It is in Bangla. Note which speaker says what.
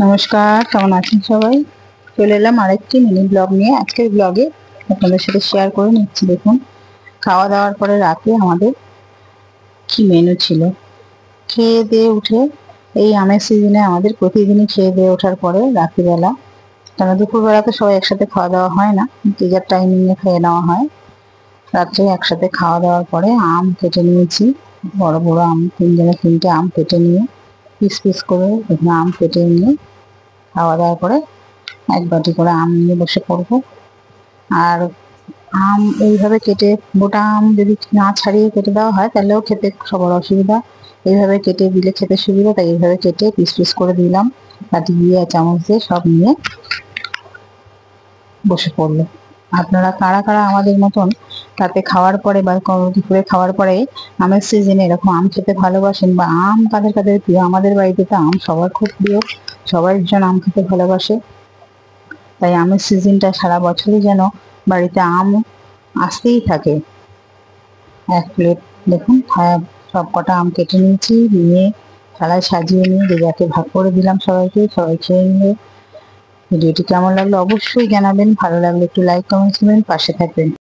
Speaker 1: নমস্কার, কেমন আছেন সবাই? চলে এলাম আরেকটি মিনি ব্লগ নিয়ে। আজকের ব্লগে আপনাদের সাথে শেয়ার করে নিচ্ছি। দেখুন, খাওয়া দাওয়ার পরে রাতে আমাদের কি মেনু ছিল। খেয়ে দিয়ে উঠে, এই আমের সিজনে আমাদের প্রতিদিনই খেয়ে দিয়ে ওঠার পরে রাত্রিবেলা, কেন দুপুরবেলা তো সবাই একসাথে খাওয়া দাওয়া হয় না, যে যার টাইমিংয়ে খেয়ে নেওয়া হয়। রাত্রে একসাথে খাওয়া দাওয়ার পরে আম কেটে নিয়েছি। বড় বড় আম, তিনটে আম কেটে নিয়ে পিস পিস করে আম কেটে নিয়ে খাওয়া দাওয়া করে এক বাটি করে আম নিয়ে বসে পড়বো। আর আম এইভাবে কেটে, গোটা আম যদি না ছাড়িয়ে কেটে দেওয়া হয় তাহলেও খেতে সবার অসুবিধা। এইভাবে কেটে দিলে খেতে সুবিধা, তাই এইভাবে কেটে পিস পিস করে দিলাম। কাটি দিয়ে চামচ দিয়ে সব নিয়ে বসে পড়লো। আপনারা কারা কারা আমাদের মতন রাতে খাওয়ার পরে বা দুপুরে খাওয়ার পরে আমের সিজনে এরকম আম খেতে ভালোবাসেন, বা আম কাদের কাদের প্রিয়? আমাদের বাড়িতে তো আম সবার খুব প্রিয়, সবাই জন আম খেতে ভালোবাসে। তাই আমের সিজনটা সারা বছরই যেন বাড়িতে আম আসতেই থাকে। এক প্লেট দেখুন, সব কটা আম কেটে নিয়েছি, নিয়ে থালায় সাজিয়ে নিয়ে যে যাকে ভাগ করে দিলাম সবাইকে, সবাই খেয়ে নিয়ে। ভিডিওটি কেমন লাগলো অবশ্যই জানাবেন, ভালো লাগলে একটু লাইক কমেন্ট করবেন, পাশে থাকবেন।